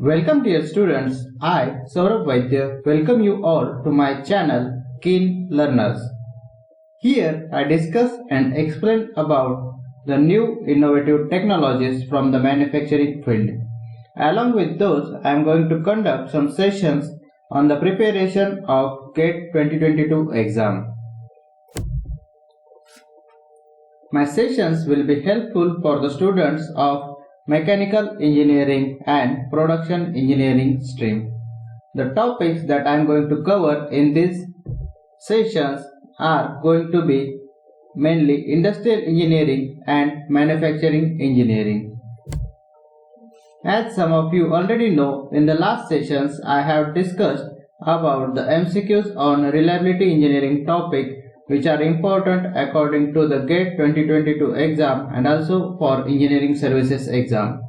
Welcome dear students, I, Saurabh Vaidya, welcome you all to my channel Keen Learners. Here I discuss and explain about the new innovative technologies from the manufacturing field. Along with those, I am going to conduct some sessions on the preparation of GATE 2022 exam. My sessions will be helpful for the students of Mechanical Engineering and Production Engineering stream. The topics that I am going to cover in these sessions are going to be mainly Industrial Engineering and Manufacturing Engineering. As some of you already know, in the last sessions I have discussed about the MCQs on Reliability Engineering topic, which are important according to the GATE 2022 exam and also for Engineering Services exam.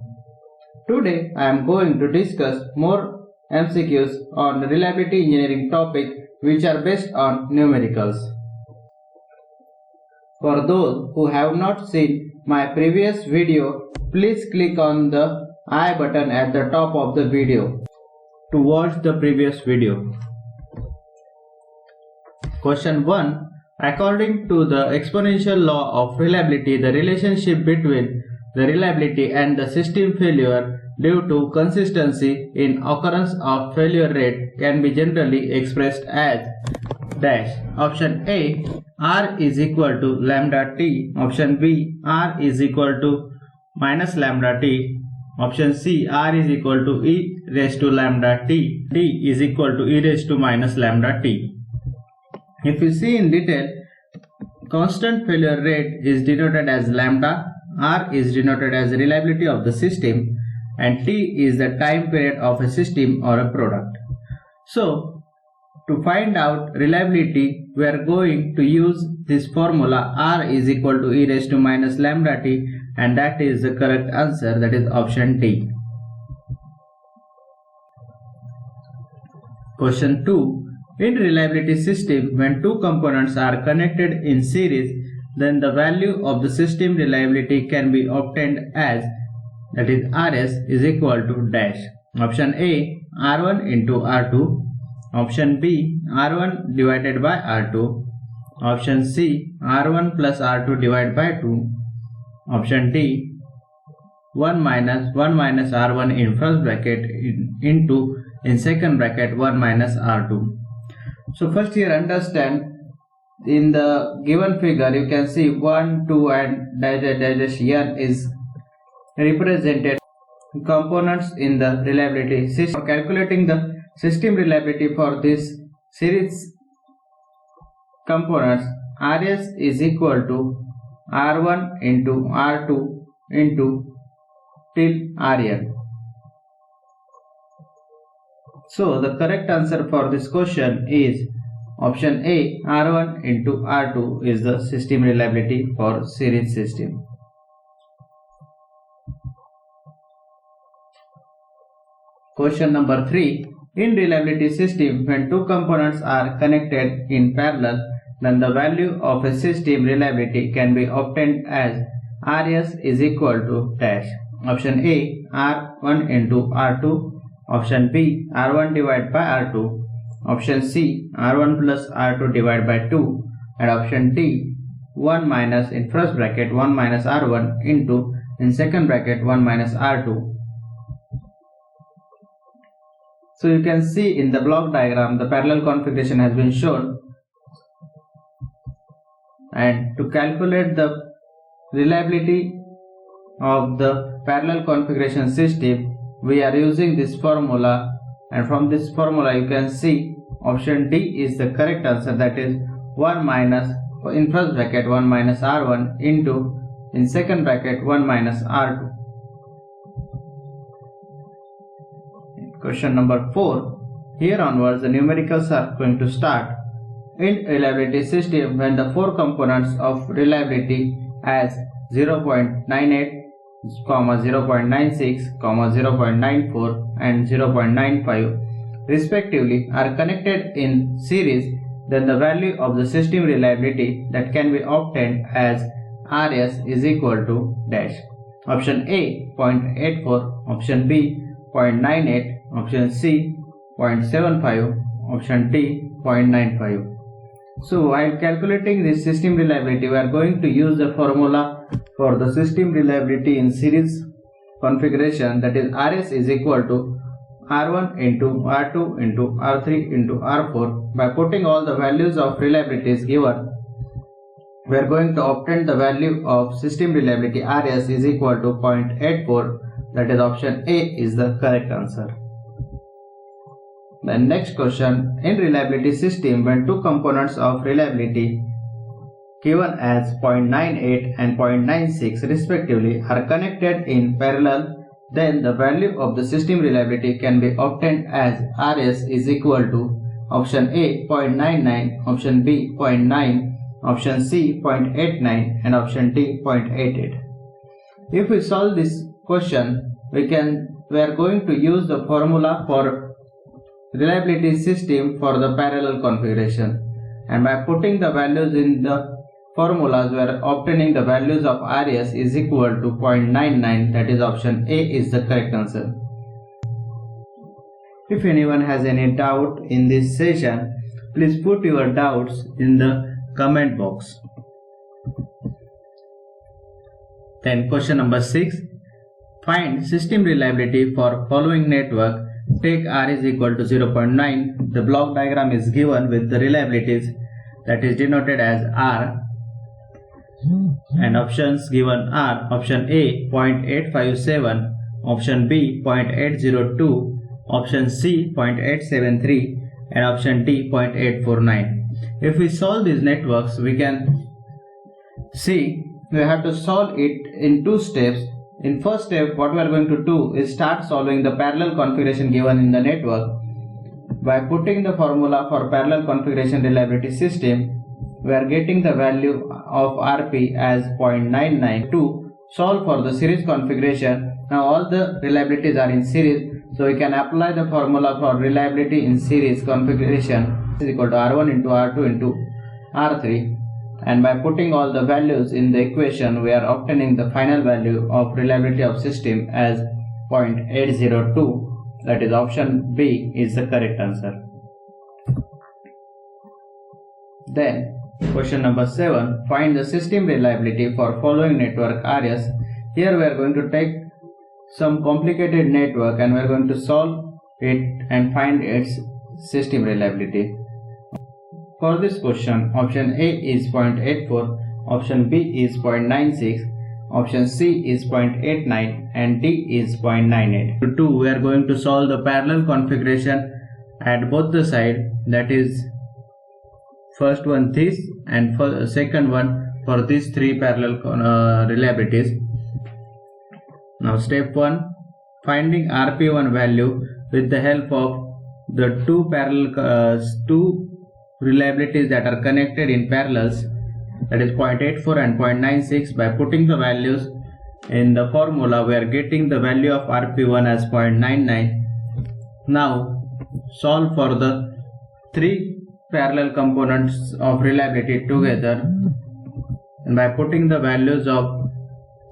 Today I am going to discuss more MCQs on Reliability Engineering topic which are based on numericals. For those who have not seen my previous video, please click on the I button at the top of the video to watch the previous video. Question 1. According to the exponential law of reliability, the relationship between the reliability and the system failure due to consistency in occurrence of failure rate can be generally expressed as dash. Option A, R is equal to lambda t. Option B, R is equal to minus lambda t. Option C, R is equal to e raised to lambda t. D is equal to e raised to minus lambda t. If you see in detail, constant failure rate is denoted as lambda, R is denoted as reliability of the system, and T is the time period of a system or a product. So, to find out reliability, we are going to use this formula R is equal to e raised to minus lambda t, and that is the correct answer, that is option D. Question 2. In reliability system, when two components are connected in series, then the value of the system reliability can be obtained as, that is Rs is equal to dash. Option A, R1 into R2. Option B, R1 divided by R2. Option C, R1 plus R2 divided by 2. Option D, 1 minus R1 in first bracket into in second bracket 1 minus R2. So first here understand, in the given figure you can see 1, 2 and dash here is represented components in the reliability system. For calculating the system reliability for this series components, Rs is equal to R1 into R2 into till Rn. So the correct answer for this question is option A, R1 into R2 is the system reliability for series system. Question number 3. In reliability system, when two components are connected in parallel, then the value of a system reliability can be obtained as Rs is equal to dash. Option A, R1 into R2. Option B, R1 divided by R2. Option C, R1 plus R2 divided by 2. And option D, 1 minus in first bracket 1 minus R1 into in second bracket 1 minus R2. So you can see in the block diagram the parallel configuration has been shown. And to calculate the reliability of the parallel configuration system, we are using this formula, and from this formula you can see option D is the correct answer, that is 1 minus in first bracket 1 minus R1 into in second bracket 1 minus R2. Question number 4. Here onwards the numericals are going to start. In reliability system, when the four components of reliability as 0.98, 0.96, 0.94 and 0.95 respectively are connected in series, then the value of the system reliability that can be obtained as Rs is equal to dash. Option A 0.84, option B 0.98, option C 0.75, option D 0.95. So while calculating this system reliability, we are going to use the formula for the system reliability in series configuration, that is RS is equal to R1 into R2 into R3 into R4. By putting all the values of reliabilities given, we are going to obtain the value of system reliability RS is equal to 0.84, that is option A is the correct answer. The next question, in reliability system, when two components of reliability given as 0.98 and 0.96 respectively are connected in parallel, then the value of the system reliability can be obtained as RS is equal to option A 0.99, option B 0.9, option C 0.89 and option D 0.88. If we solve this question, we are going to use the formula for reliability system for the parallel configuration, and by putting the values in the formulas, we are obtaining the values of RS is equal to 0.99, that is option A is the correct answer. If anyone has any doubt in this session, please put your doubts in the comment box. Then question number 6, find system reliability for following network. Take R is equal to 0.9. The block diagram is given with the reliabilities, that is denoted as R, and options given are option A 0.857, option B 0.802, option C 0.873 and option D 0.849. If we solve these networks, we can see we have to solve it in two steps. In first step, what we are going to do is start solving the parallel configuration given in the network. By putting the formula for parallel configuration reliability system, we are getting the value of RP as 0.99. To solve for the series configuration, now all the reliabilities are in series, so we can apply the formula for reliability in series configuration is equal to R1 into R2 into R3. And by putting all the values in the equation, we are obtaining the final value of reliability of system as 0.802, that is option B is the correct answer. Then question number 7, find the system reliability for following network RS. Here we are going to take some complicated network and we are going to solve it and find its system reliability. For this question, option A is 0.84, option B is 0.96, option C is 0.89 and D is 0.98. To 2, we are going to solve the parallel configuration at both the sides, that is first one this and for second one for these three parallel reliabilities. Now step 1, finding RP1 value with the help of the two reliabilities that are connected in parallels, that is 0.84 and 0.96. By putting the values in the formula, we are getting the value of RP1 as 0.99. Now solve for the three parallel components of reliability together, and by putting the values of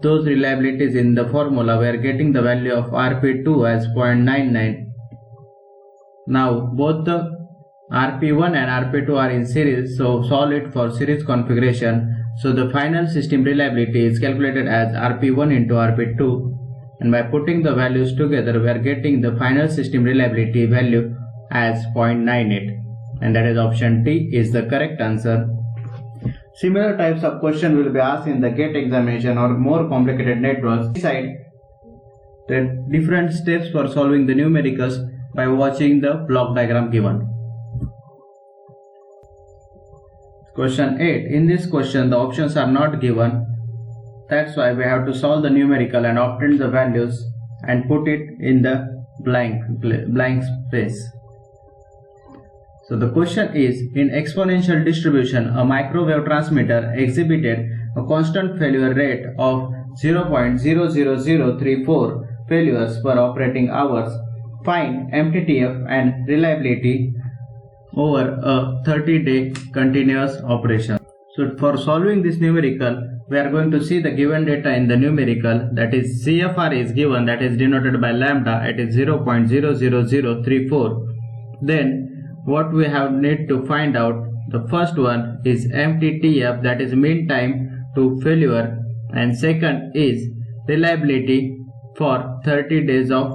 those reliabilities in the formula, we are getting the value of RP2 as 0.99. Now both the RP1 and RP2 are in series, so solve it for series configuration. So the final system reliability is calculated as RP1 into RP2, and by putting the values together, we are getting the final system reliability value as 0.98, and that is option D is the correct answer. Similar types of question will be asked in the GATE examination or more complicated networks. Decide the different steps for solving the numericals by watching the block diagram given. Question 8. In this question, the options are not given. That's why we have to solve the numerical and obtain the values and put it in the blank space. So the question is, in exponential distribution, a microwave transmitter exhibited a constant failure rate of 0.00034 failures per operating hours. Find MTTF and reliability over a 30-day continuous operation. So for solving this numerical, we are going to see the given data in the numerical, that is CFR is given, that is denoted by lambda, it is 0.00034. Then what we have need to find out, the first one is MTTF, that is mean time to failure, and second is reliability for 30 days of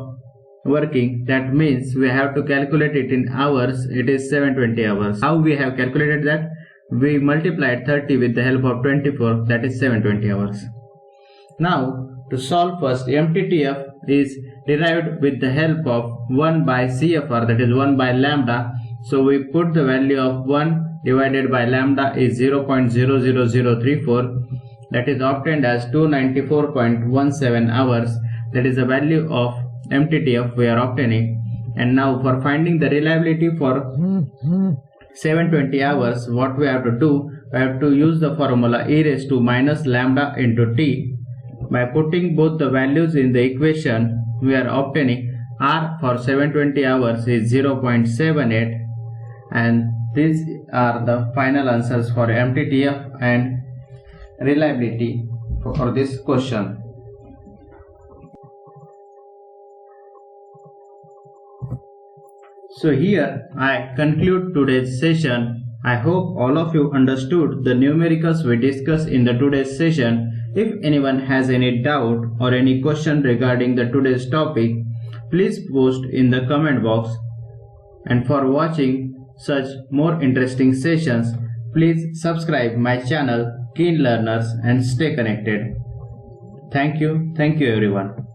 working. That means we have to calculate it in hours, it is 720 hours. How we have calculated that? We multiplied 30 with the help of 24, that is 720 hours. Now to solve, first MTTF is derived with the help of 1 by CFR, that is 1 by lambda. So we put the value of 1 divided by lambda is 0.00034, that is obtained as 294.17 hours. That is the value of MTTF we are obtaining. And now for finding the reliability for 720 hours, what we have to do, we have to use the formula e raised to minus lambda into t. By putting both the values in the equation, we are obtaining R for 720 hours is 0.78, and these are the final answers for MTTF and reliability for this question. So here I conclude today's session. I hope all of you understood the numericals we discussed in the today's session. If anyone has any doubt or any question regarding the today's topic, please post in the comment box. And for watching such more interesting sessions, please subscribe my channel Keen Learners and stay connected. Thank you everyone.